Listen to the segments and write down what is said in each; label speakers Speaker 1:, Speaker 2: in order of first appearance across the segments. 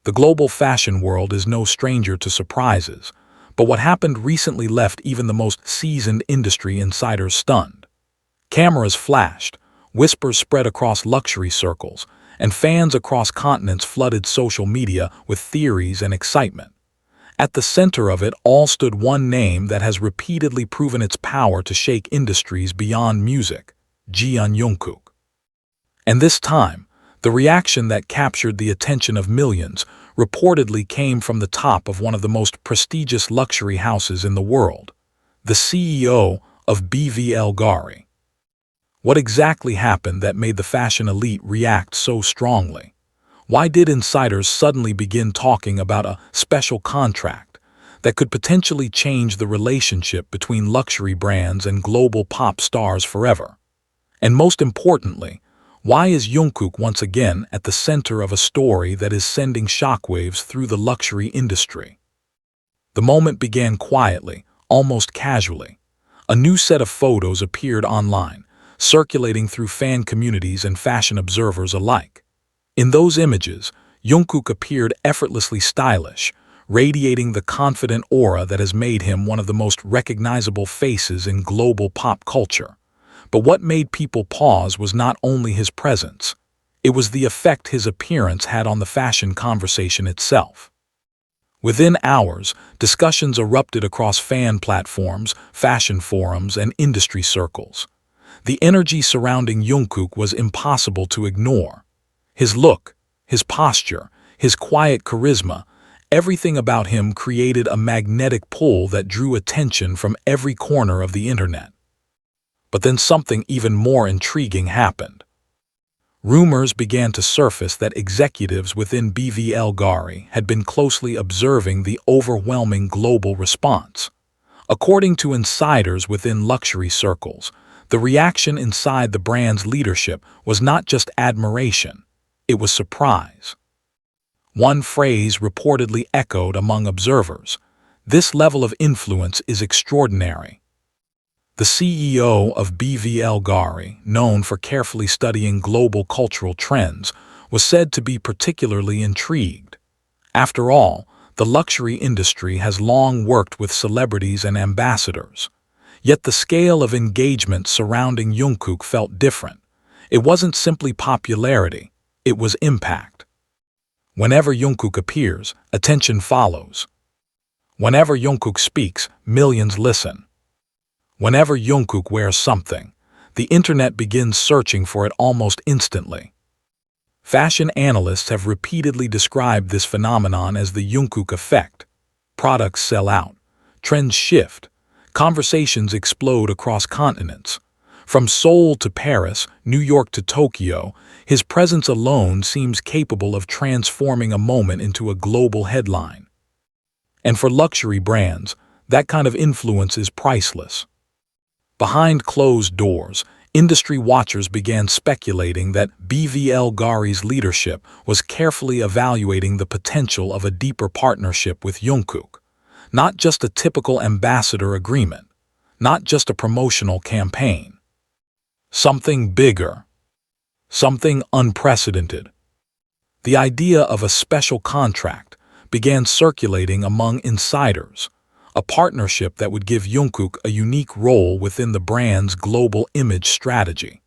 Speaker 1: The global fashion world is no stranger to surprises, but what happened recently left even the most seasoned industry insiders stunned. Cameras flashed, whispers spread across luxury circles, and fans across continents flooded social media with theories and excitement. At the center of it all stood one name that has repeatedly proven its power to shake industries beyond music: Jungkook. And this time, the reaction that captured the attention of millions reportedly came from the top of one of the most prestigious luxury houses in the world, the CEO of Bvlgari. What exactly happened that made the fashion elite react so strongly? Why did insiders suddenly begin talking about a special contract that could potentially change the relationship between luxury brands and global pop stars forever? And most importantly, why is Jungkook once again at the center of a story that is sending shockwaves through the luxury industry? The moment began quietly, almost casually. A new set of photos appeared online, circulating through fan communities and fashion observers alike. In those images, Jungkook appeared effortlessly stylish, radiating the confident aura that has made him one of the most recognizable faces in global pop culture. But what made people pause was not only his presence. It was the effect his appearance had on the fashion conversation itself. Within hours, discussions erupted across fan platforms, fashion forums, and industry circles. The energy surrounding Jungkook was impossible to ignore. His look, his posture, his quiet charisma, everything about him created a magnetic pull that drew attention from every corner of the internet. But then something even more intriguing happened. Rumors began to surface that executives within Bvlgari had been closely observing the overwhelming global response. According to insiders within luxury circles, the reaction inside the brand's leadership was not just admiration, it was surprise. One phrase reportedly echoed among observers: "This level of influence is extraordinary." The CEO of Bvlgari, known for carefully studying global cultural trends, was said to be particularly intrigued. After all, the luxury industry has long worked with celebrities and ambassadors. Yet the scale of engagement surrounding Jungkook felt different. It wasn't simply popularity, it was impact. Whenever Jungkook appears, attention follows. Whenever Jungkook speaks, millions listen. Whenever Jungkook wears something, the internet begins searching for it almost instantly. Fashion analysts have repeatedly described this phenomenon as the Jungkook effect. Products sell out, trends shift, conversations explode across continents. From Seoul to Paris, New York to Tokyo, his presence alone seems capable of transforming a moment into a global headline. And for luxury brands, that kind of influence is priceless. Behind closed doors, industry watchers began speculating that Bvlgari's leadership was carefully evaluating the potential of a deeper partnership with Jungkook. Not just a typical ambassador agreement, not just a promotional campaign. Something bigger. Something unprecedented. The idea of a special contract began circulating among insiders. A partnership that would give Jungkook a unique role within the brand's global image strategy.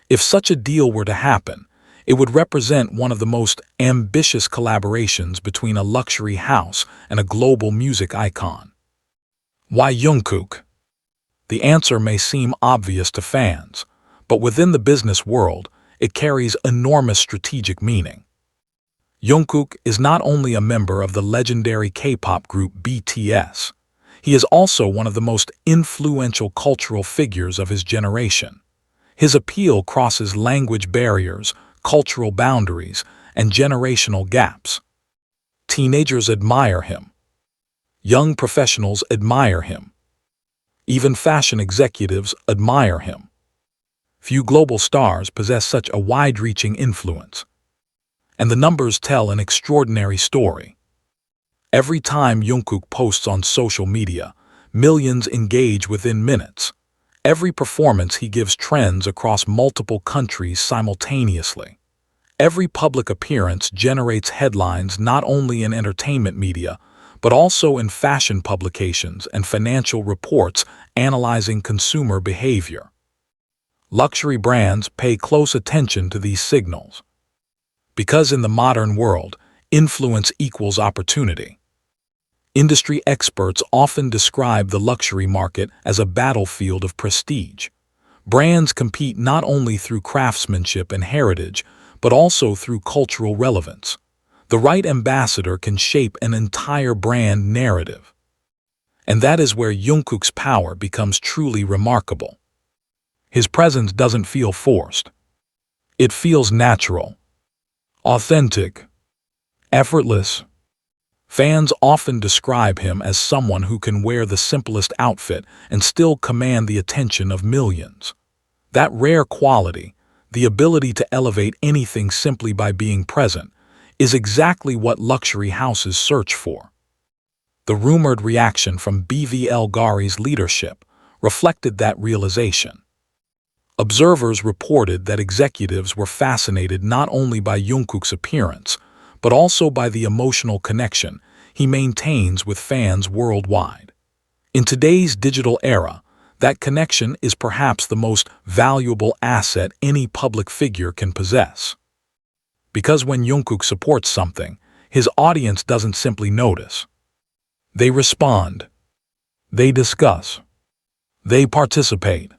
Speaker 1: If such a deal were to happen, it would represent one of the most ambitious collaborations between a luxury house and a global music icon. Why Jungkook? The answer may seem obvious to fans, but within the business world, it carries enormous strategic meaning. Jungkook is not only a member of the legendary K-pop group BTS, he is also one of the most influential cultural figures of his generation. His appeal crosses language barriers, cultural boundaries, and generational gaps. Teenagers admire him. Young professionals admire him. Even fashion executives admire him. Few global stars possess such a wide-reaching influence. And the numbers tell an extraordinary story. Every time Jungkook posts on social media, millions engage within minutes. Every performance he gives trends across multiple countries simultaneously. Every public appearance generates headlines not only in entertainment media, but also in fashion publications and financial reports analyzing consumer behavior. Luxury brands pay close attention to these signals. Because in the modern world, influence equals opportunity. Industry experts often describe the luxury market as a battlefield of prestige. Brands compete not only through craftsmanship and heritage, but also through cultural relevance. The right ambassador can shape an entire brand narrative. And that is where Jungkook's power becomes truly remarkable. His presence doesn't feel forced. It feels natural, authentic, effortless. Fans often describe him as someone who can wear the simplest outfit and still command the attention of millions. That rare quality, the ability to elevate anything simply by being present, is exactly what luxury houses search for. The rumored reaction from Bvlgari's leadership reflected that realization. Observers reported that executives were fascinated not only by Jungkook's appearance, but also by the emotional connection he maintains with fans worldwide. In today's digital era, that connection is perhaps the most valuable asset any public figure can possess. Because when Jungkook supports something, his audience doesn't simply notice. They respond. They discuss. They participate.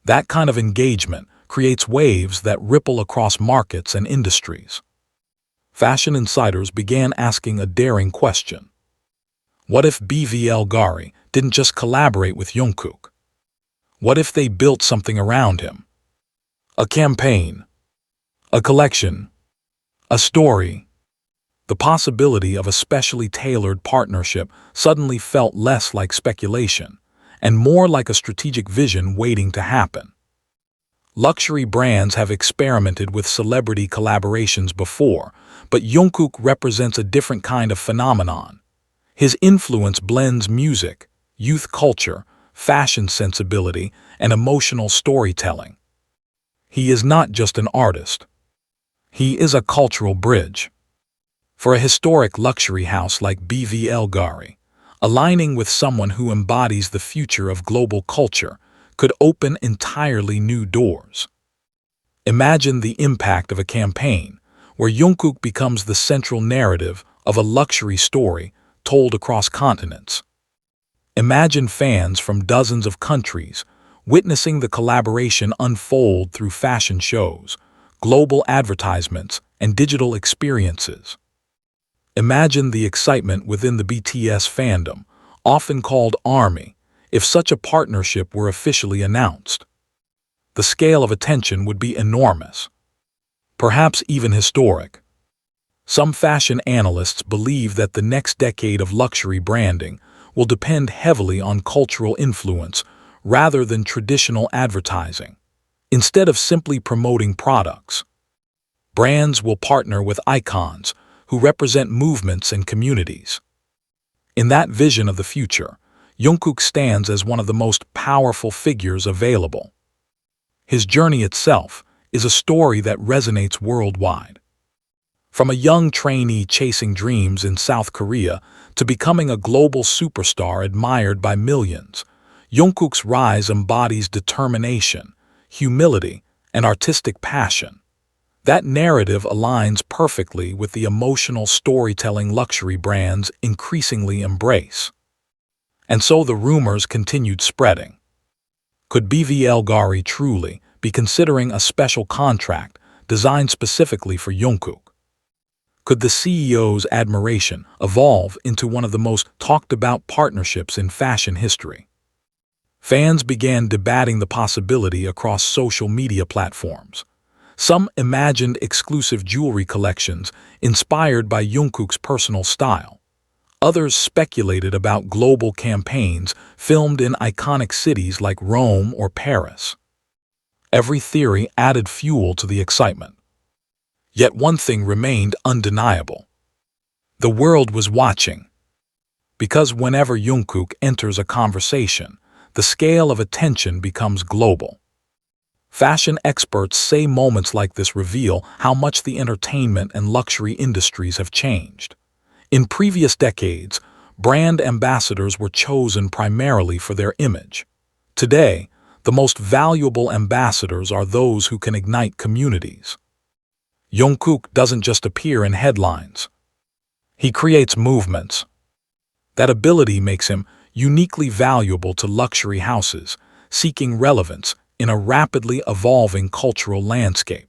Speaker 1: That kind of engagement creates waves that ripple across markets and industries. Fashion insiders began asking a daring question. What if Bvlgari didn't just collaborate with Jungkook? What if they built something around him? A campaign, a collection, a story. The possibility of a specially tailored partnership suddenly felt less like speculation and more like a strategic vision waiting to happen. Luxury brands have experimented with celebrity collaborations before, but Jungkook represents a different kind of phenomenon. His influence blends music, youth culture, fashion sensibility, and emotional storytelling. He is not just an artist. He is a cultural bridge. For a historic luxury house like Bvlgari, aligning with someone who embodies the future of global culture could open entirely new doors. Imagine the impact of a campaign where Jungkook becomes the central narrative of a luxury story told across continents. Imagine fans from dozens of countries witnessing the collaboration unfold through fashion shows, global advertisements, and digital experiences. Imagine the excitement within the BTS fandom, often called ARMY, if such a partnership were officially announced. The scale of attention would be enormous, perhaps even historic. Some fashion analysts believe that the next decade of luxury branding will depend heavily on cultural influence rather than traditional advertising. Instead of simply promoting products, brands will partner with icons who represent movements and communities. In that vision of the future, Jungkook stands as one of the most powerful figures available. His journey itself is a story that resonates worldwide. From a young trainee chasing dreams in South Korea to becoming a global superstar admired by millions, Jungkook's rise embodies determination, humility, and artistic passion. That narrative aligns perfectly with the emotional storytelling luxury brands increasingly embrace. And so the rumors continued spreading. Could Bvlgari truly be considering a special contract designed specifically for Jungkook? Could the CEO's admiration evolve into one of the most talked-about partnerships in fashion history? Fans began debating the possibility across social media platforms. Some imagined exclusive jewelry collections inspired by Jungkook's personal style. Others speculated about global campaigns filmed in iconic cities like Rome or Paris. Every theory added fuel to the excitement. Yet one thing remained undeniable. The world was watching. Because whenever Jungkook enters a conversation, the scale of attention becomes global. Fashion experts say moments like this reveal how much the entertainment and luxury industries have changed. In previous decades, brand ambassadors were chosen primarily for their image. Today, the most valuable ambassadors are those who can ignite communities. Jungkook doesn't just appear in headlines. He creates movements. That ability makes him uniquely valuable to luxury houses, seeking relevance in a rapidly evolving cultural landscape.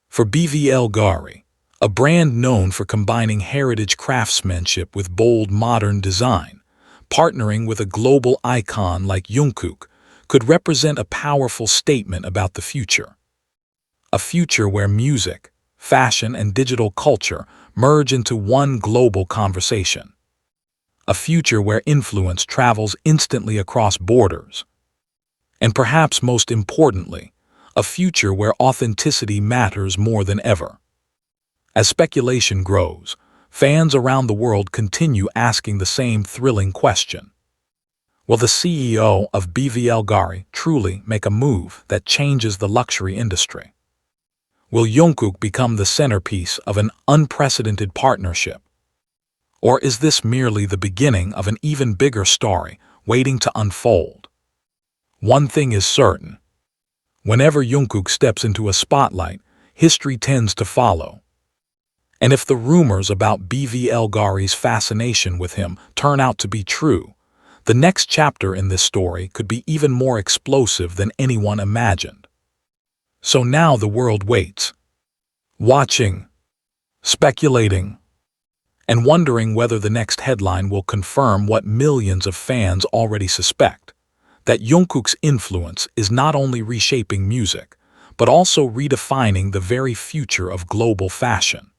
Speaker 1: For Bvlgari, a brand known for combining heritage craftsmanship with bold modern design, partnering with a global icon like Jungkook could represent a powerful statement about the future. A future where music, fashion, and digital culture merge into one global conversation. A future where influence travels instantly across borders. And perhaps most importantly, a future where authenticity matters more than ever. As speculation grows, fans around the world continue asking the same thrilling question. Will the CEO of Bvlgari truly make a move that changes the luxury industry? Will Jungkook become the centerpiece of an unprecedented partnership? Or is this merely the beginning of an even bigger story waiting to unfold? One thing is certain. Whenever Jungkook steps into a spotlight, history tends to follow. And if the rumors about Bvlgari's fascination with him turn out to be true, the next chapter in this story could be even more explosive than anyone imagined. So now the world waits, watching, speculating, and wondering whether the next headline will confirm what millions of fans already suspect, that Jungkook's influence is not only reshaping music, but also redefining the very future of global fashion.